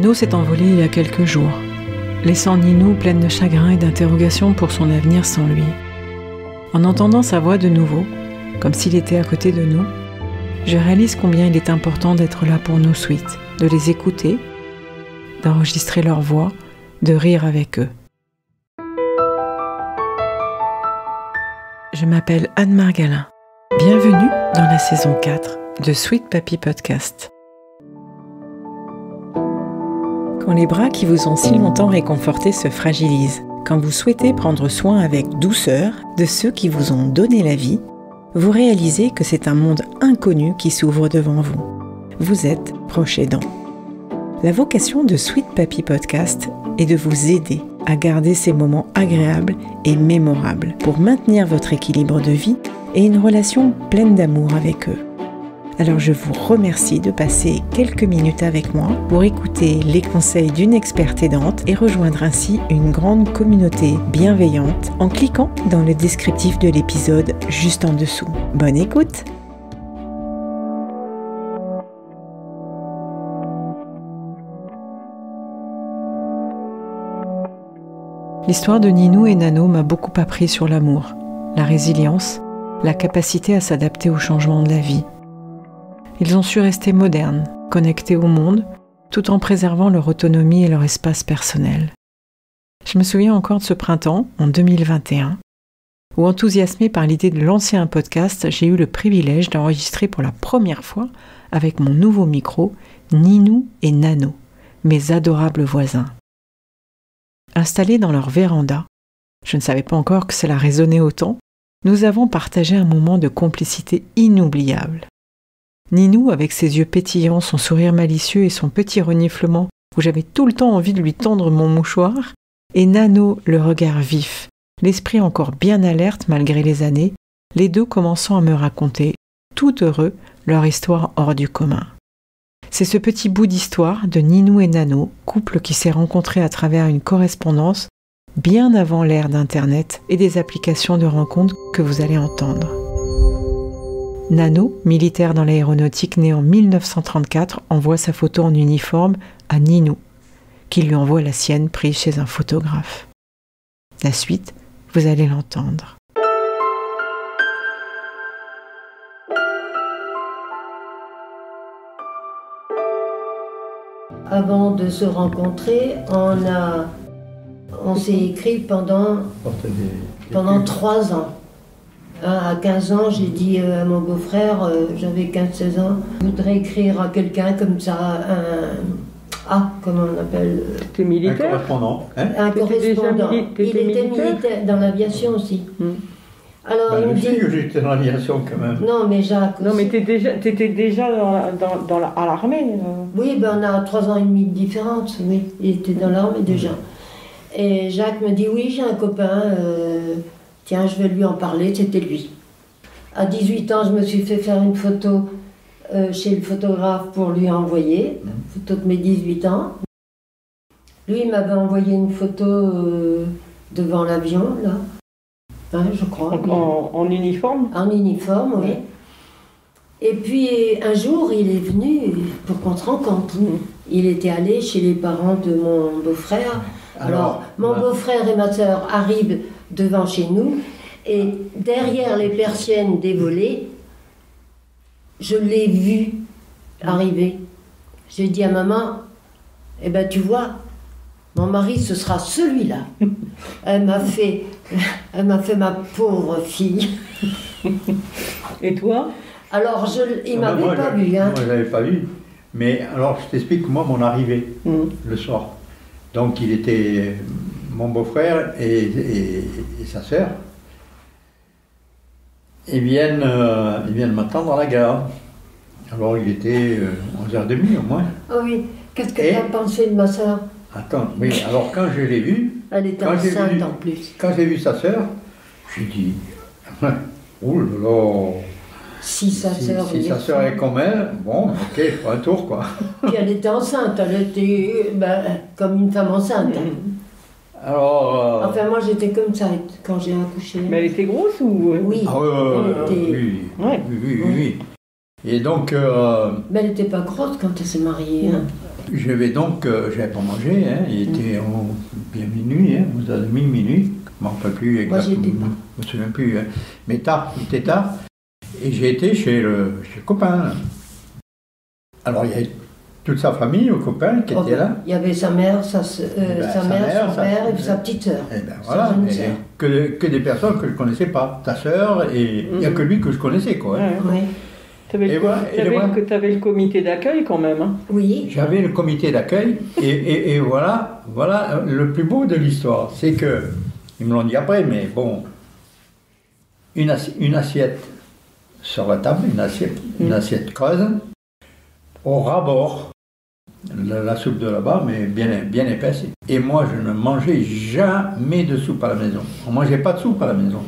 Nano s'est envolé il y a quelques jours, laissant Ninou pleine de chagrin et d'interrogations pour son avenir sans lui. En entendant sa voix de nouveau, comme s'il était à côté de nous, je réalise combien il est important d'être là pour nos Sweet, de les écouter, d'enregistrer leur voix, de rire avec eux. Je m'appelle Anne Margalin. Bienvenue dans la saison 4 de Sweet Papy Podcast. Quand les bras qui vous ont si longtemps réconfortés se fragilisent, quand vous souhaitez prendre soin avec douceur de ceux qui vous ont donné la vie, vous réalisez que c'est un monde inconnu qui s'ouvre devant vous. Vous êtes proche aidant. La vocation de Sweet Papy Podcast est de vous aider à garder ces moments agréables et mémorables pour maintenir votre équilibre de vie et une relation pleine d'amour avec eux. Alors je vous remercie de passer quelques minutes avec moi pour écouter les conseils d'une experte aidante et rejoindre ainsi une grande communauté bienveillante en cliquant dans le descriptif de l'épisode juste en dessous. Bonne écoute! L'histoire de Ninou et Nano m'a beaucoup appris sur l'amour, la résilience, la capacité à s'adapter aux changements de la vie. Ils ont su rester modernes, connectés au monde, tout en préservant leur autonomie et leur espace personnel. Je me souviens encore de ce printemps, en 2021, où enthousiasmée par l'idée de lancer un podcast, j'ai eu le privilège d'enregistrer pour la première fois, avec mon nouveau micro, Ninou et Nano, mes adorables voisins. Installés dans leur véranda, je ne savais pas encore que cela résonnait autant, nous avons partagé un moment de complicité inoubliable. Ninou, avec ses yeux pétillants, son sourire malicieux et son petit reniflement, où j'avais tout le temps envie de lui tendre mon mouchoir, et Nano, le regard vif, l'esprit encore bien alerte malgré les années, les deux commençant à me raconter, tout heureux, leur histoire hors du commun. C'est ce petit bout d'histoire de Ninou et Nano, couple qui s'est rencontré à travers une correspondance bien avant l'ère d'Internet et des applications de rencontres que vous allez entendre. Nano, militaire dans l'aéronautique né en 1934, envoie sa photo en uniforme à Ninou, qui lui envoie la sienne prise chez un photographe. La suite, vous allez l'entendre. Avant de se rencontrer, on s'est écrit pendant 3 ans. À 15 ans, j'ai dit à mon beau-frère, j'avais 15-16 ans, je voudrais écrire à quelqu'un comme ça, comment on appelle T'es militaire? Un correspondant. Hein? Un correspondant. Il était militaire dans l'aviation aussi. Alors il me dit... que j'étais dans l'aviation quand même. Non, mais Jacques aussi. Non, mais t'étais déjà à l'armée. Oui, on a 3 ans et demi de différence, oui. Il était dans l'armée déjà. Et Jacques me dit, oui, j'ai un copain, tiens, je vais lui en parler, c'était lui. À 18 ans, je me suis fait faire une photo chez le photographe pour lui envoyer, photo de mes 18 ans. Lui, il m'avait envoyé une photo devant l'avion, là. Hein, je crois. En uniforme? En uniforme, oui. Et puis, un jour, il est venu pour qu'on se rencontre. Il était allé chez les parents de mon beau-frère. Alors, mon beau-frère et ma sœur arrivent devant chez nous, et derrière les persiennes des volets, je l'ai vu arriver. J'ai dit à maman, eh ben tu vois, mon mari ce sera celui-là. Elle m'a fait ma pauvre fille. Et toi? Alors, il m'avait pas vu. Hein. Moi, je l'avais pas vu. Mais alors, je t'explique moi mon arrivée le soir. Donc, il était mon beau-frère et sa sœur. Ils viennent m'attendre à la gare. Alors, il était 11h30 au moins. Ah oui, qu'est-ce que tu as pensé de ma sœur? Attends, oui, alors quand je l'ai vue... Elle était enceinte en plus. Quand j'ai vu sa sœur, j'ai dit... Oh là là... Si sa sœur est comme elle, bon, ok, je fais un tour, quoi. Puis elle était enceinte, elle était comme une femme enceinte. Alors... Enfin, moi j'étais comme ça quand j'ai accouché. Mais elle était grosse ou... Oui. Ah oui. Et donc... Mais elle n'était pas grosse quand elle s'est mariée. Hein. j'avais pas mangé, hein, il était bien minuit, hein, vous avez minuit, je ne m'en rappelle plus exactement, je ne me souviens plus, hein, mais tard, il était tard, et j'ai été chez le copain. Là. Alors il y avait toute sa famille, le copain qui était là. Il y avait sa mère, sa mère, son père et sa petite sœur. Et ben voilà, que des personnes que je ne connaissais pas. Ta sœur, et il n'y a que lui que je connaissais, quoi. Ouais. Oui. Tu avais le comité d'accueil quand même. Hein. Oui. J'avais le comité d'accueil, et voilà le plus beau de l'histoire. C'est que, ils me l'ont dit après, mais bon, une assiette sur la table, une assiette creuse, au ras-bord, la soupe de là-bas, mais bien épaisse. Et moi, je ne mangeais jamais de soupe à la maison. On ne mangeait pas de soupe à la maison.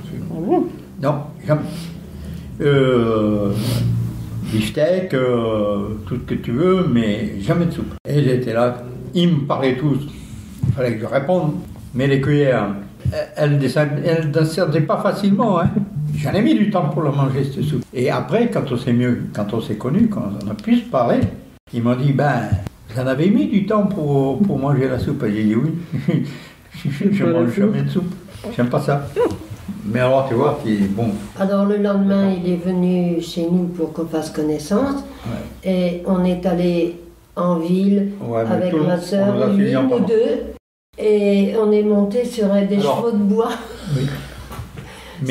Non, jamais. Beefsteak, tout ce que tu veux, mais jamais de soupe. Et j'étais là, ils me parlaient tous, il fallait que je réponde, mais les cuillères, elles ne descendaient pas facilement. Hein. J'en ai mis du temps pour le manger, cette soupe. Et après, quand on s'est connus, quand on a pu se parler, ils m'ont dit, vous en avez mis du temps pour manger la soupe. Et j'ai dit oui, je ne mange jamais de soupe, j'aime pas ça. Mais alors, tu vois, bon. Alors, le lendemain, il est venu chez nous pour qu'on fasse connaissance. Ouais. Et on est allé en ville avec ma soeur, lui ou deux. Et on est monté sur des chevaux de bois. Oui.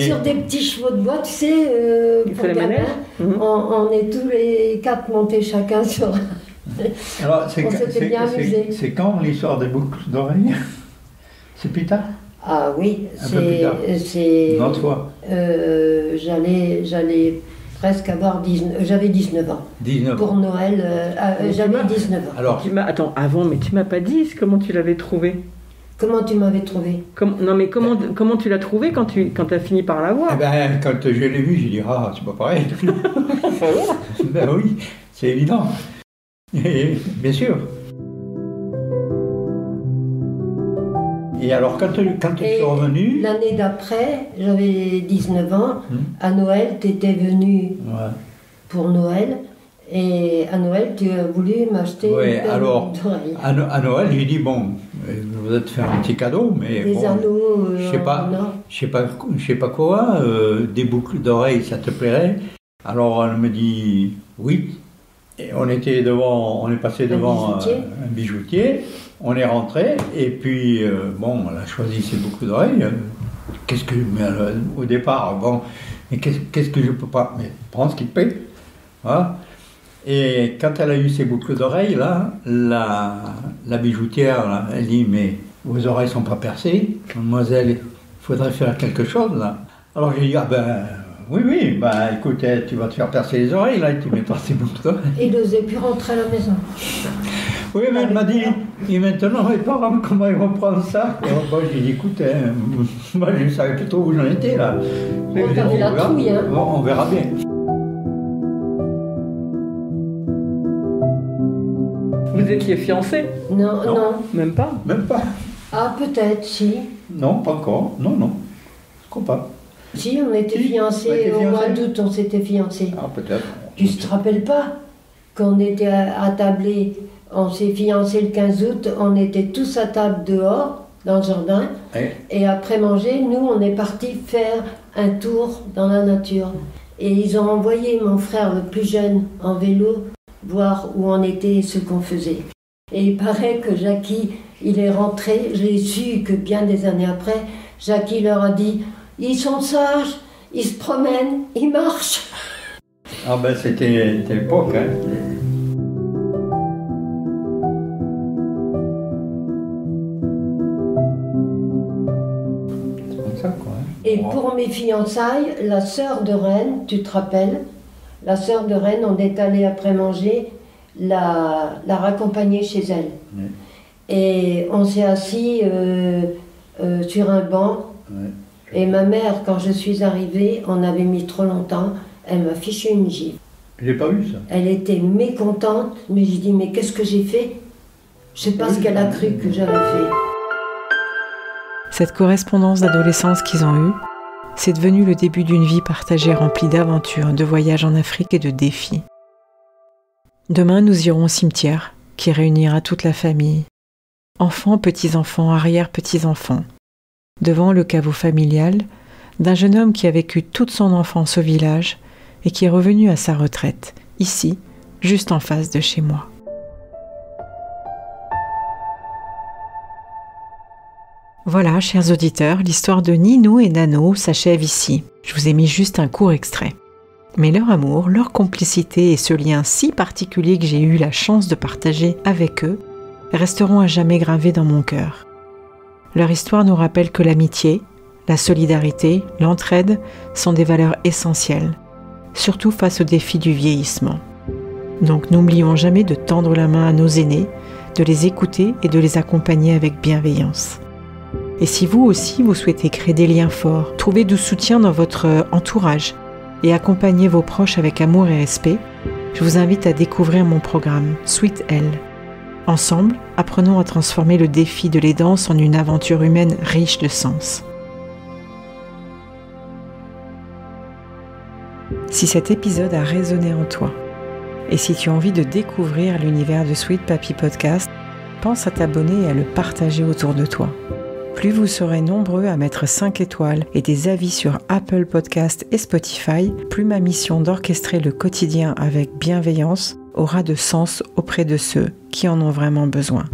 Sur des petits chevaux de bois, tu sais, pour gamin. On est tous les quatre montés chacun sur... Alors, on s'était bien amusés. C'est quand l'histoire des boucles d'oreilles? C'est plus tard? Ah oui, c'est... Une autre fois. J'allais presque avoir 19... J'avais 19 ans. 19 Pour Noël, j'avais 19 ans. Alors, attends, avant, mais tu m'as pas dit comment tu l'avais trouvé. Comment tu m'avais trouvé? Non, mais comment tu l'as trouvé quand tu as fini par l'avoir? Eh ben, quand je l'ai vu, j'ai dit, c'est pas pareil. Ben oui, c'est évident. Et, bien sûr. Et alors, quand tu es revenu... L'année d'après, j'avais 19 ans, à Noël, tu étais venu pour Noël, et à Noël, tu as voulu m'acheter une paire d'oreilles. À Noël, j'ai dit, bon, vous allez te faire un petit cadeau, mais des anneaux, je sais pas quoi, des boucles d'oreilles, ça te plairait? Alors, elle me dit, oui. Et on est passé devant un bijoutier. On est rentré, et puis, elle a choisi ses boucles d'oreilles. Au départ, mais qu'est-ce que je peux pas? Mais prends ce qui te plaît. Voilà. Et quand elle a eu ses boucles d'oreilles, là, la bijoutière, là, elle dit, mais vos oreilles sont pas percées, mademoiselle, il faudrait faire quelque chose, là. Alors j'ai dit, oui, écoute, tu vas te faire percer les oreilles, là, et tu mettras tes boucles d'oreilles. Et il n'osait plus rentrer à la maison. Oui, mais elle m'a dit, et maintenant, mes parents, comment ils vont prendre ça? J'ai dit, écoute, moi, je ne savais plus trop où j'en étais, là. On t'avait la trouille, hein. On verra bien. Vous étiez fiancés? Non. Même pas? Même pas. Ah, peut-être, si. Non, pas encore. Non, je crois pas. Si, on était fiancés au mois d'août, on s'était fiancés. Ah, peut-être. Tu ne te rappelles pas? Quand on était attablés, on s'est fiancés le 15 août, on était tous à table dehors, dans le jardin. Et après manger, nous, on est partis faire un tour dans la nature. Et ils ont envoyé mon frère le plus jeune en vélo voir où on était et ce qu'on faisait. Et il paraît que Jackie, il est rentré, j'ai su que bien des années après, Jackie leur a dit, ils sont sages, ils se promènent, ils marchent. Ah ben c'était l'époque, hein. C'est comme ça, quoi. Hein. Et pour mes fiançailles, la sœur de Reine, tu te rappelles? La sœur de Reine, on est allé après manger la raccompagner chez elle. Oui. Et on s'est assis sur un banc. Oui. Et ma mère, quand je suis arrivée, on avait mis trop longtemps, elle m'a fiché une gifle. Je n'ai pas vu ça. Elle était mécontente, mais j'ai dit, mais qu'est-ce que j'ai fait? Je ne sais pas ce qu'elle a cru que j'avais fait. Cette correspondance d'adolescence qu'ils ont eue, c'est devenu le début d'une vie partagée remplie d'aventures, de voyages en Afrique et de défis. Demain, nous irons au cimetière qui réunira toute la famille, enfants, petits-enfants, arrière-petits-enfants, devant le caveau familial d'un jeune homme qui a vécu toute son enfance au village et qui est revenu à sa retraite, ici, juste en face de chez moi. Voilà, chers auditeurs, l'histoire de Ninou et Nano s'achève ici. Je vous ai mis juste un court extrait. Mais leur amour, leur complicité et ce lien si particulier que j'ai eu la chance de partager avec eux resteront à jamais gravés dans mon cœur. Leur histoire nous rappelle que l'amitié, la solidarité, l'entraide sont des valeurs essentielles, surtout face aux défis du vieillissement. Donc n'oublions jamais de tendre la main à nos aînés, de les écouter et de les accompagner avec bienveillance. Et si vous aussi vous souhaitez créer des liens forts, trouver du soutien dans votre entourage et accompagner vos proches avec amour et respect, je vous invite à découvrir mon programme Sweet Elle. Ensemble, apprenons à transformer le défi de l'aidance en une aventure humaine riche de sens. Si cet épisode a résonné en toi, et si tu as envie de découvrir l'univers de Sweet Papy Podcast, pense à t'abonner et à le partager autour de toi. Plus vous serez nombreux à mettre 5 étoiles et des avis sur Apple Podcast et Spotify, plus ma mission d'orchestrer le quotidien avec bienveillance aura de sens auprès de ceux qui en ont vraiment besoin.